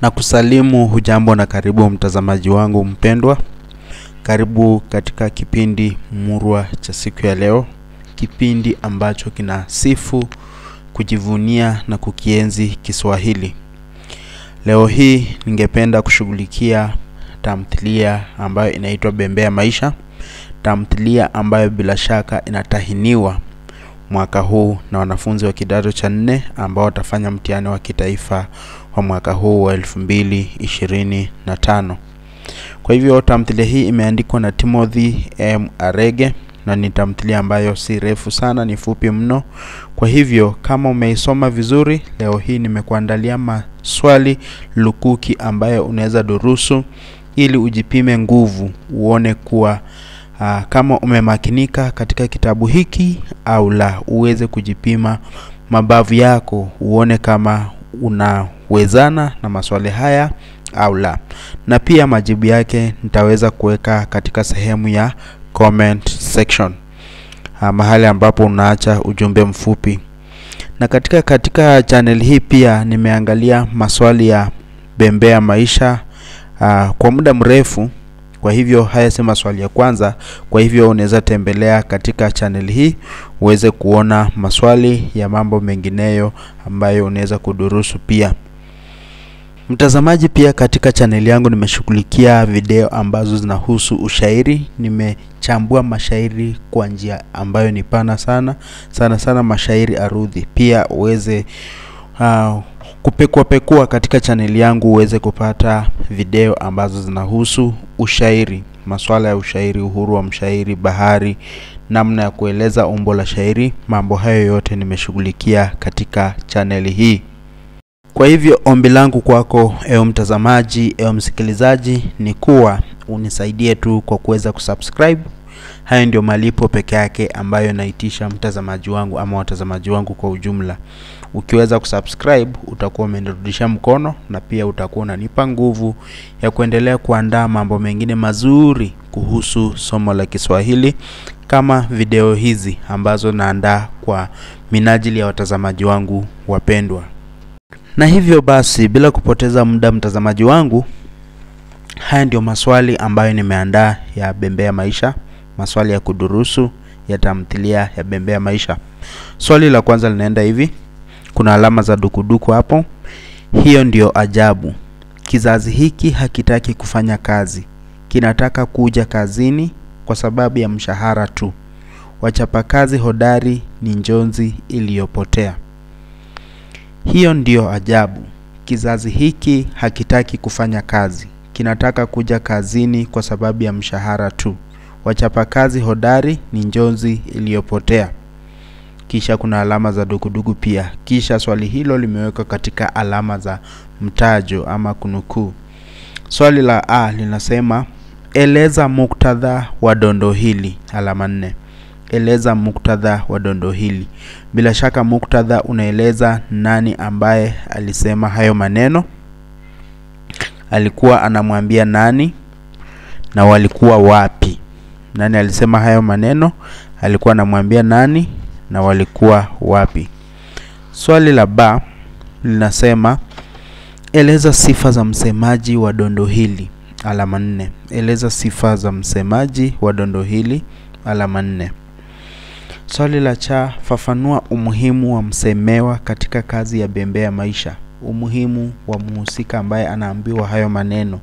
Na kusalimu hujambo na karibu mtazamaji wangu mpendwa. Karibu katika kipindi murwa cha siku ya leo. Kipindi ambacho kina sifu, kujivunia na kukienzi Kiswahili. Leo hii ningependa kushughulikia tamthilia ambayo inaitwa Bembea Maisha. Tamthilia ambayo bila shaka inatahiniwa mwaka huu na wanafunzi wa kidato cha 4 ambao watafanya mtihani wa kitaifa wa mwaka huu wa 2025. Kwa hivyo tamthilia hii imeandikwa na Timothy M. Arege na ni tamthilia ambayo si refu sana, ni fupi mno. Kwa hivyo kama umeisoma vizuri, leo hii nimekuandalia maswali lukuki ambayo unaweza durusu ili ujipime nguvu, uone kuwa kama umemakinika katika kitabu hiki au la, uweze kujipima mabavu yako, uone kama unawezana na maswali haya au la. Na pia majibu yake nitaweza kuweka katika sehemu ya comment section, mahali ambapo unaacha ujumbe mfupi. Na katika channel hii pia nimeangalia maswali ya Bembea Maisha kwa muda mrefu. Kwa hivyo haya si maswali ya kwanza. Kwa hivyo unaweza tembelea katika channel hii uweze kuona maswali ya mambo mengineyo ambayo unaweza kudurusu pia. Mtazamaji, pia katika channel yangu nimeshughulikia video ambazo zinahusu ushairi. Nimechambua mashairi kwa njia ambayo ni pana sana mashairi arudhi. Pia uweze kupekua katika channel yangu uweze kupata video ambazo zinahusu ushairi, masuala ya ushairi, uhuru wa mshairi, bahari, namna ya kueleza umbo la shairi. Mambo hayo yote nimeshughulikia katika channel hii. Kwa hivyo ombi langu kwako ewe mtazamaji, ewe msikilizaji, ni kuwa unisaidie tu kwa kuweza kusubscribe. Hayo ndio malipo peke yake ambayo naitisha mtazamaji wangu ama watazamaji wangu kwa ujumla. Ukiweza kusubscribe utakuwa umenirudisha mkono, na pia utakuwa unanipa nguvu ya kuendelea kuandaa mambo mengine mazuri kuhusu somo la Kiswahili, kama video hizi ambazo naandaa kwa minajili ya watazamaji wangu wapendwa. Na hivyo basi, bila kupoteza muda mtazamaji wangu, haya ndio maswali ambayo nimeandaa ya Bembea Maisha, maswali ya kudurusu ya tamthilia ya Bembea Maisha. Swali la kwanza linaenda hivi. Kuna alama za dukuduku hapo. Hiyo ndio ajabu. Kizazi hiki hakitaki kufanya kazi. Kinataka kuja kazini kwa sababu ya mshahara tu. Wachapakazi hodari ni njonzi iliyopotea. Hiyo ndio ajabu. Kizazi hiki hakitaki kufanya kazi. Kinataka kuja kazini kwa sababu ya mshahara tu. Wachapakazi hodari ni njonzi iliyopotea. Kisha kuna alama za dukuduku pia. Kisha swali hilo limewekwa katika alama za mtajo ama kunukuu. Swali la A linasema eleza muktadha wa dondo hili, alama 4. Eleza muktadha wa dondo hili. Bila shaka muktadha unaeleza nani ambaye alisema hayo maneno, alikuwa anamwambia nani, na walikuwa wapi. Nani alisema hayo maneno, alikuwa anamwambia nani, na walikuwa wapi. Swali la B linasema eleza sifa za msemaji wa dondo hili, alama 4. Eleza sifa za msemaji wa dondo hili, alama 4. Swali la cha fafanua umuhimu wa msemewa katika kazi ya Bembea Maisha. Umuhimu wa mhusika ambaye anaambiwa hayo maneno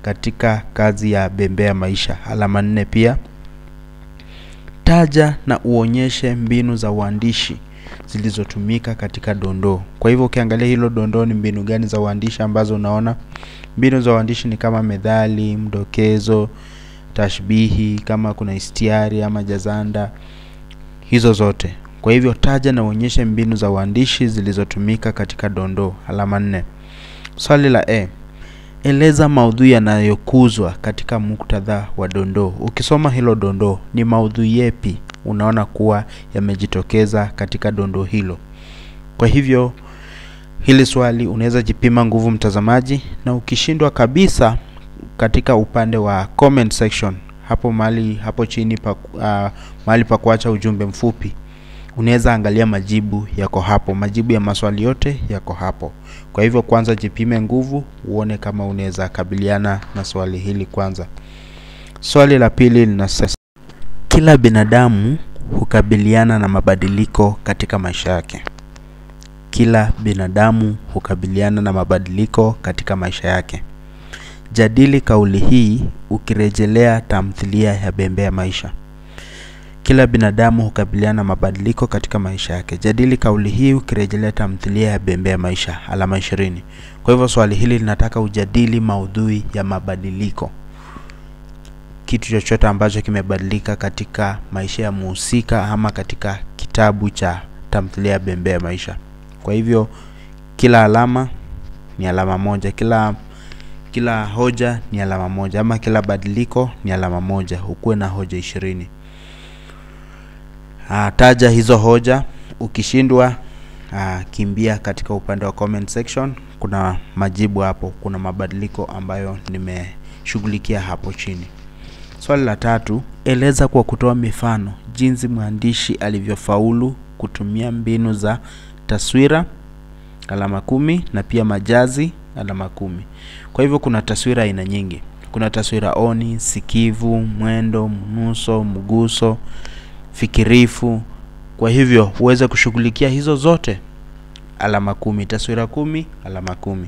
katika kazi ya Bembea Maisha, alama 4 pia. Taja na uonyeshe mbinu za uandishi zilizotumika katika dondoo. Kwa hivyo ukiangalia hilo dondoo, ni mbinu gani za uandishi ambazo unaona? Mbinu za uandishi ni kama methali, mdokezo, tashbihi, kama kuna istiari ama jazanda, hizo zote. Kwa hivyo taja na uonyeshe mbinu za uandishi zilizotumika katika dondoo, alama 4. Swali la E, eleza maudhui yanayokuzwa katika muktadha wa dondoo. Ukisoma hilo dondoo, ni maudhui yepi unaona kuwa yamejitokeza katika dondoo hilo? Kwa hivyo hili swali unaweza jipima nguvu mtazamaji, na ukishindwa kabisa, katika upande wa comment section hapo chini mahali pa kuacha ujumbe mfupi, unaweza angalia majibu yako hapo. Majibu ya maswali yote yako hapo. Kwa hivyo kwanza jipime nguvu, uone kama unaweza kabiliana na swali hili kwanza. Swali la pili linasema, kila binadamu hukabiliana na mabadiliko katika maisha yake. Kila binadamu hukabiliana na mabadiliko katika maisha yake. Jadili kauli hii ukirejelea tamthilia ya Bembea Maisha. Kila binadamu hukabiliana na mabadiliko katika maisha yake. Jadili kauli hii ukirejelea tamthilia ya Bembea Maisha, alama 20. Kwa hivyo swali hili linataka ujadili maudhui ya mabadiliko. Kitu chochote ambacho kimebadilika katika maisha ya mhusika ama katika kitabu cha tamthilia ya Bembea Maisha. Kwa hivyo kila alama ni alama moja, kila hoja ni alama moja, ama kila badiliko ni alama moja. Ukuwe na hoja 20. Taja hizo hoja. Ukishindwa kimbia katika upande wa comment section, kuna majibu hapo, kuna mabadiliko ambayo nimeshughulikia hapo chini. Swali la 3, eleza kwa kutoa mifano jinsi mwandishi alivyofaulu kutumia mbinu za taswira, alama 10, na pia majazi, alama 10. Kwa hivyo kuna taswira aina nyingi. Kuna taswira oni, sikivu, mwendo, mnuso, mguso, fikirifu. Kwa hivyo uweze kushughulikia hizo zote, alama 10. Taswira 10, alama 10.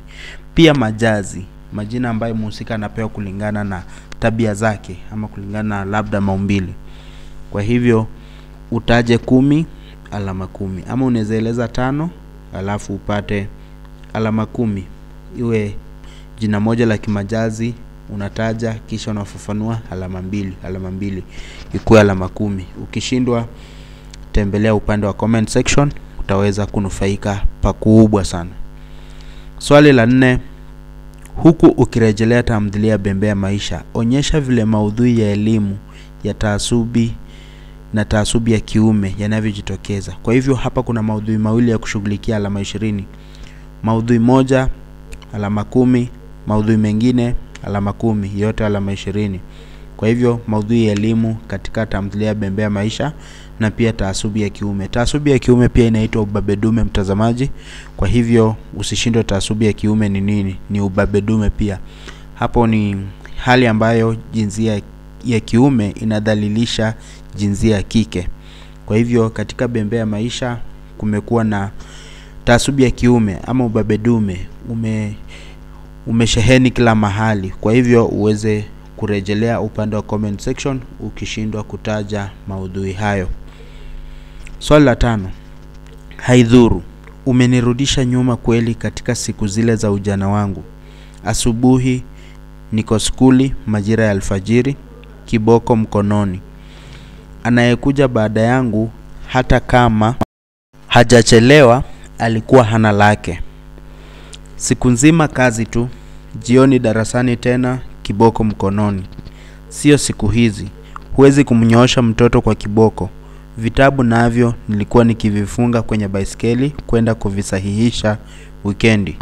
Pia majazi, majina ambayo mhusika anapewa kulingana na tabia zake ama kulingana na labda maumbile. Kwa hivyo utaje 10, alama 10. Ama unaweza eleza 5 alafu upate alama 10. Iwe jina moja la kimajazi unataja kisha unafafanua, alama 2, alama 2. Ikuwe alama 10. Ukishindwa tembelea upande wa comment section, utaweza kunufaika pakubwa sana. Swali la 4, huku ukirejelea tamthilia Bembea Maisha, onyesha vile maudhui ya elimu ya taasubi na taasubi ya kiume yanavyojitokeza. Kwa hivyo hapa kuna maudhui mawili ya kushughulikia, alama 20. Maudhui moja alama 10, maudhui mengine alama 10, yote alama 20. Kwa hivyo maudhui ya elimu katika tamthilia Bembea Maisha na pia taasubi ya kiume. Taasubi ya kiume pia inaitwa ubabedume, mtazamaji. Kwa hivyo usishindwe taasubi ya kiume ni nini? Ni ubabedume pia. Hapo ni hali ambayo jinsia ya kiume inadhalilisha jinsia ya kike. Kwa hivyo katika Bembea Maisha kumekuwa na taasubi ya kiume ama ubabedume umesheheni kila mahali. Kwa hivyo uweze kurejelea upande wa comment section ukishindwa kutaja maudhui hayo. Swali la 5, haidhuru, umenirudisha nyuma kweli katika siku zile za ujana wangu. Asubuhi niko skuli, majira ya alfajiri, kiboko mkononi. Anayekuja baada yangu hata kama hajachelewa alikuwa hana lake. Siku nzima kazi tu, jioni darasani tena, kiboko mkononi. Sio siku hizi, huwezi kumnyoosha mtoto kwa kiboko. Vitabu navyo nilikuwa nikivifunga kwenye baiskeli kwenda kuvisahihisha wikendi.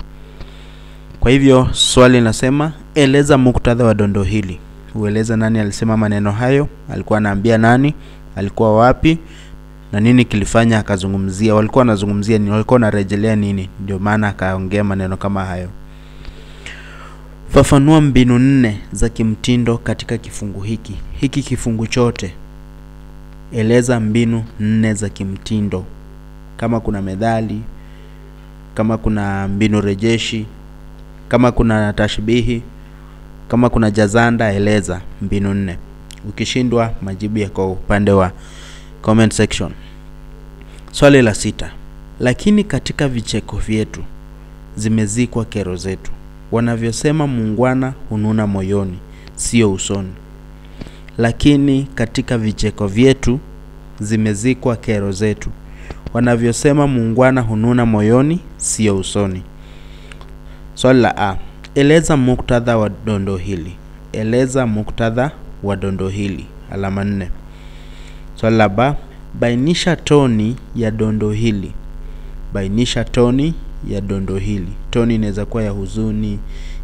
Kwa hivyo swali linasema, eleza muktadha wa dondo hili. Ueleza nani alisema maneno hayo, alikuwa anaambia nani, alikuwa wapi, na nini kilifanya akazungumzia, walikuwa wanazungumzia nini, walikuwa wanarejelea nini, ndio maana akaongea maneno kama hayo. Fafanua mbinu 4 za kimtindo katika kifungu hiki. Hiki kifungu chote eleza mbinu 4 za kimtindo. Kama kuna methali, kama kuna mbinu rejeshi, kama kuna tashbihi, kama kuna jazanda, eleza mbinu 4. Ukishindwa majibu yako upande wa comment section. Swali la 6, lakini katika vicheko vyetu zimezikwa kero zetu. Wanavyosema muungwana hununa moyoni, sio usoni. Lakini katika vicheko vyetu zimezikwa kero zetu. Wanavyosema muungwana hununa moyoni, sio usoni. Swali la A, eleza muktadha wa dondo hili. Eleza muktadha wa dondo hili, alama 4. Swali la B, bainisha toni ya dondo hili. Bainisha toni ya dondo hili. Toni inaweza kuwa ya huzuni,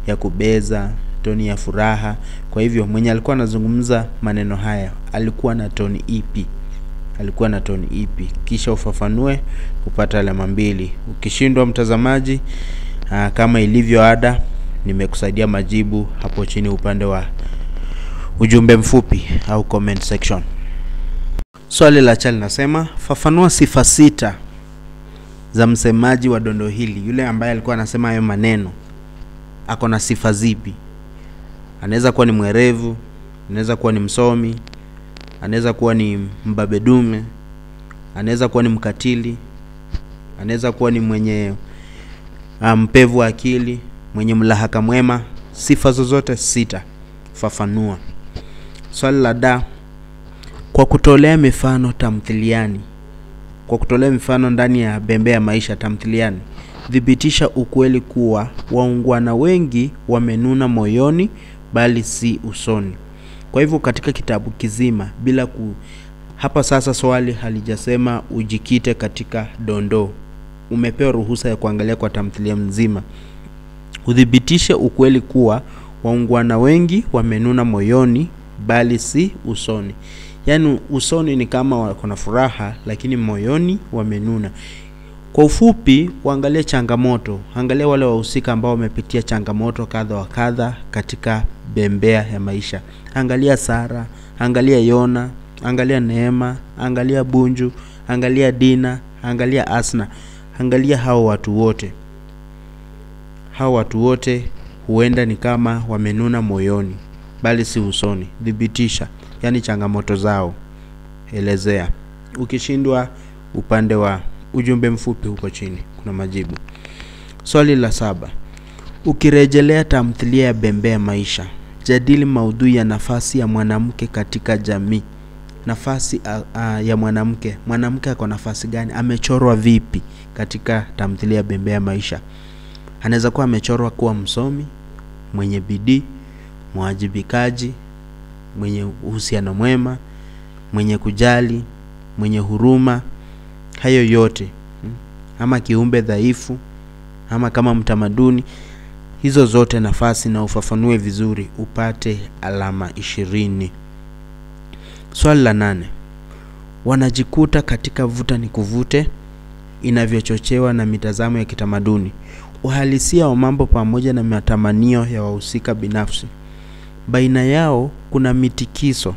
ya kubeza, toni ya furaha. Kwa hivyo mwenye alikuwa anazungumza maneno haya alikuwa na toni ipi? Alikuwa na toni ipi? Kisha ufafanue upata alama 2. Ukishindwa mtazamaji, Kama ilivyo ada, nimekusaidia majibu hapo chini upande wa ujumbe mfupi au comment section. Swali la chali nasema, fafanua sifa 6 za msemaji wa dondoo hili. Yule ambaye alikuwa anasema hayo maneno ako na sifa zipi? Anaweza kuwa ni mwerevu, anaweza kuwa ni msomi, anaweza kuwa ni mbabedume, anaweza kuwa ni mkatili, anaweza kuwa ni mwenye mpevu wa akili, mwenye mlahaka mwema. Sifa zozote 6 fafanua. Swali la da, kwa kutolea mifano tamthiliani. Kwa kutolea mifano ndani ya Bembea Maisha tamthiliani, thibitisha ukweli kuwa waungwana wengi wamenuna moyoni bali si usoni. Kwa hivyo katika kitabu kizima bila hapa sasa swali halijasema ujikite katika dondoo. Umepewa ruhusa ya kuangalia kwa tamthilia mzima. Uthibitishe ukweli kuwa waungwana wengi wamenuna moyoni bali si usoni. Yaani usoni ni kama wako na furaha, lakini moyoni wamenuna. Kwa ufupi, uangalie changamoto. Angalia wale wahusika ambao wamepitia changamoto kadha wa kadha katika Bembea ya Maisha. Angalia Sara, angalia Yona, angalia Neema, angalia Bunju, angalia Dina, angalia Asna. Angalia hao watu wote. Hao watu wote huenda ni kama wamenuna moyoni bali si usoni. Thibitisha, yani changamoto zao elezea. Ukishindwa, upande wa ujumbe mfupi huko chini kuna majibu. Swali la 7, ukirejelea tamthilia ya Bembea Maisha, jadili maudhui ya nafasi ya mwanamke katika jamii. Nafasi ya mwanamke. Mwanamke ako nafasi gani? Amechorwa vipi katika tamthilia ya Bembea Maisha? Anaweza kuwa amechorwa kuwa msomi, mwenye bidii, mwajibikaji, mwenye uhusiano mwema, mwenye kujali, mwenye huruma. Hayo yote. Ama kiumbe dhaifu, ama kama mtamaduni. Hizo zote nafasi na ufafanue vizuri upate alama 20. Swali la 8, wanajikuta katika vuta ni kuvute inavyochochewa na mitazamo ya kitamaduni, uhalisia wa mambo pamoja na matamanio ya wahusika binafsi. Baina yao kuna mitikiso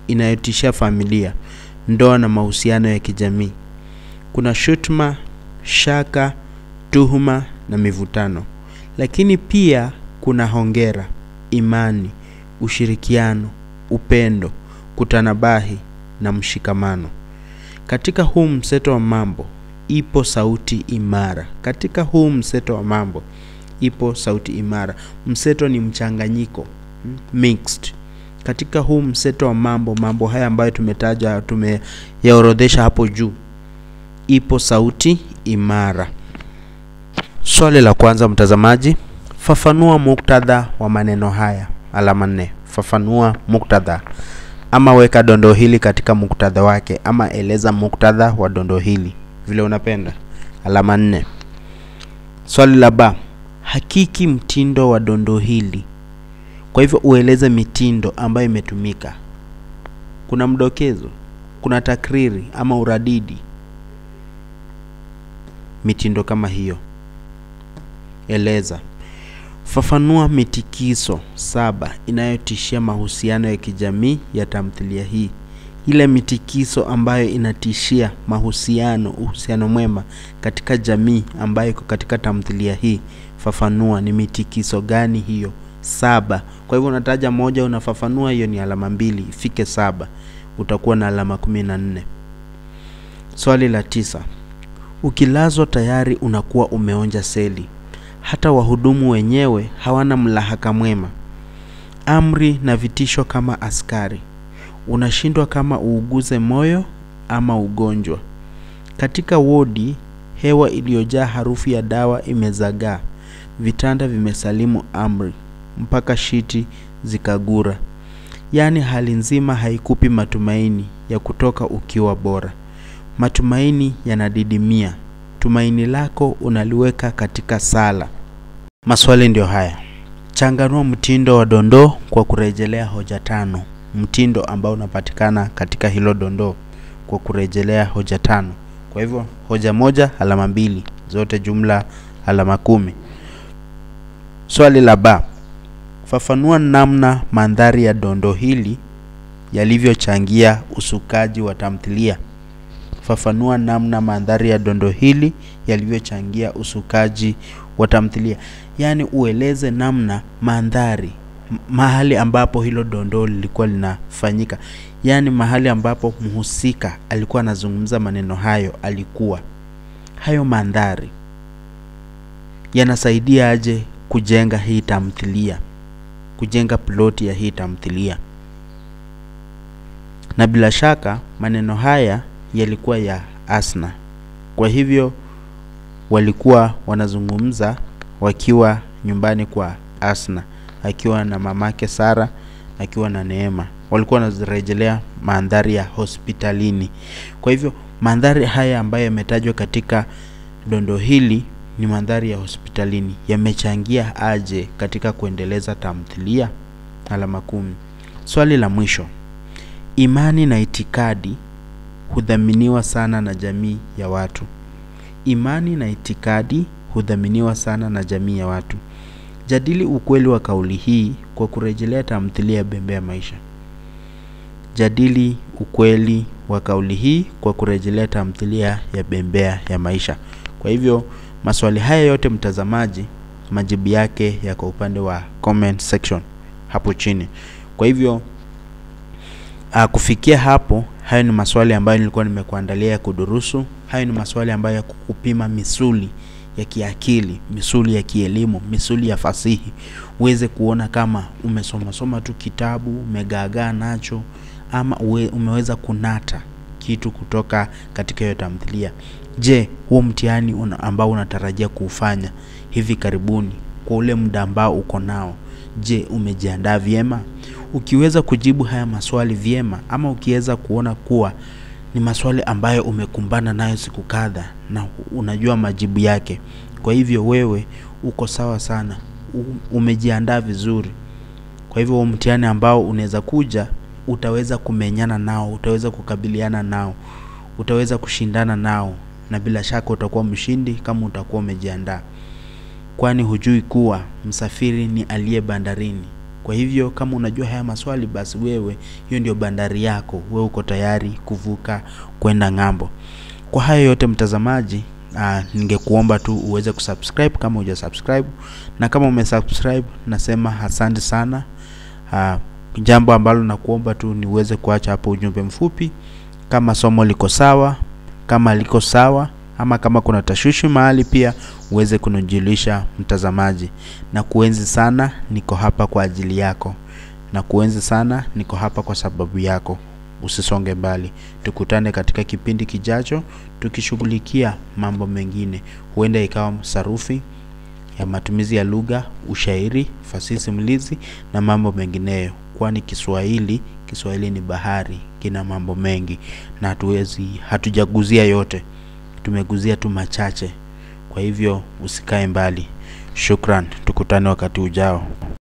inayotishia familia, ndoa na mahusiano ya kijamii. Kuna shutuma, shaka, tuhuma na mivutano. Lakini pia kuna hongera, imani, ushirikiano, upendo, kutanabahi na mshikamano. Katika huu mseto wa mambo ipo sauti imara. Katika huu mseto wa mambo ipo sauti imara. Mseto ni mchanganyiko, mixed. Katika huu mseto wa mambo haya ambayo tumetaja, tumeyaorodhesha hapo juu, ipo sauti imara. Swali la kwanza mtazamaji, fafanua muktadha wa maneno haya. Alama 4. Fafanua muktadha. Ama weka dondoo hili katika muktadha wake, ama eleza muktadha wa dondoo hili vile unapenda. Alama 4. Swali la ba, hakiki mtindo wa dondoo hili. Kwa hivyo ueleze mitindo ambayo imetumika. Kuna mdokezo, kuna takriri ama uradidi. Mitindo kama hiyo eleza. Fafanua mitikiso 7 inayotishia mahusiano ya kijamii ya tamthilia hii. Ile mitikiso ambayo inatishia uhusiano mwema katika jamii ambayo iko katika tamthilia hii. Fafanua ni mitikiso gani hiyo? 7. Kwa hivyo unataja moja, unafafanua, hiyo ni alama 2, ifike 7 utakuwa na alama 14. Swali la 9, ukilazwa tayari unakuwa umeonja seli. Hata wahudumu wenyewe hawana mlahaka mwema. Amri na vitisho kama askari. Unashindwa kama uuguze moyo ama ugonjwa. Katika wodi, hewa iliyojaa harufu ya dawa imezagaa. Vitanda vimesalimu amri mpaka shiti zikagura. Yaani hali nzima haikupi matumaini ya kutoka ukiwa bora. Matumaini yanadidimia. Tumaini lako unaliweka katika sala. Maswali ndio haya. Changanua mtindo wa dondoo kwa kurejelea hoja 5. Mtindo ambao unapatikana katika hilo dondoo kwa kurejelea hoja 5. Kwa hivyo hoja 1 alama 2, zote jumla alama 10. Swali la ba. Fafanua namna mandhari ya dondoo hili yalivyochangia usukaji wa tamthilia. Fafanua namna mandhari ya dondoo hili yalivyochangia usukaji wa tamthilia. Yaani ueleze namna mandhari, mahali ambapo hilo dondoo lilikuwa linafanyika. Yaani mahali ambapo mhusika alikuwa anazungumza maneno hayo, alikuwa hayo mandhari yanasaidia aje kujenga hii tamthilia, kujenga ploti ya hii tamthilia. Na bila shaka maneno haya yalikuwa ya Asna. Kwa hivyo walikuwa wanazungumza wakiwa nyumbani kwa Asna, akiwa na mamake Sara, akiwa na Neema. Walikuwa wanarejelea mandhari ya hospitalini. Kwa hivyo mandhari haya ambayo yametajwa katika dondoo hili ni mandhari ya hospitalini. Yamechangia aje katika kuendeleza tamthilia? Alama 10. Swali la mwisho. Imani na itikadi hudhaminiwa sana na jamii ya watu. Imani na itikadi hudhaminiwa sana na jamii ya watu. Jadili ukweli wa kauli hii kwa kurejelea tamthilia ya Bembea ya Maisha. Jadili ukweli wa kauli hii kwa kurejelea tamthilia ya Bembea ya Maisha. Kwa hivyo maswali haya yote mtazamaji, majibu yake yako upande wa comment section hapo chini. Kwa hivyo kufikia hapo, hayo ni maswali ambayo nilikuwa nimekuandalia ya kudurusu. Hayo ni maswali ambayo ya kukupima misuli ya kiakili, misuli ya kielimu, misuli ya fasihi. Uweze kuona kama umesoma tu kitabu, umegagaa nacho, ama umeweza kunata kitu kutoka katika hiyo tamthilia. Je, huo mtihani ambao unatarajia kuufanya hivi karibuni kwa ule muda ambao uko nao, je, umejiandaa vyema? Ukiweza kujibu haya maswali vyema, ama ukiweza kuona kuwa ni maswali ambayo umekumbana nayo siku kadha na unajua majibu yake, kwa hivyo wewe uko sawa sana, umejiandaa vizuri. Kwa hivyo huo mtihani ambao unaweza kuja, utaweza kumenyana nao, utaweza kukabiliana nao, utaweza kushindana nao, na bila shaka utakuwa mshindi kama utakuwa umejiandaa. Kwani hujui kuwa msafiri ni aliye bandarini. Kwa hivyo kama unajua haya maswali, basi wewe hiyo ndio bandari yako, wewe uko tayari kuvuka kwenda ng'ambo. Kwa hayo yote mtazamaji, ningekuomba tu uweze kusubscribe kama hujasubscribe, na kama umesubscribe nasema asante sana. Jambo ambalo nakuomba tu ni uweze kuacha hapo ujumbe mfupi kama somo liko sawa, kama liko sawa, ama kama kuna tashwishi mahali, pia uweze kunijulisha mtazamaji. Na kuenzi sana, niko hapa kwa ajili yako. Na kuenzi sana, niko hapa kwa sababu yako. Usisonge mbali. Tukutane katika kipindi kijacho tukishughulikia mambo mengine. Huenda ikawa sarufi, ya matumizi ya lugha, ushairi, fasihi simulizi na mambo mengineyo. Kwani Kiswahili ni bahari, kina mambo mengi na hatujaguzia yote. Tumeguzia tu machache. Kwa hivyo usikae mbali. Shukran, tukutane wakati ujao.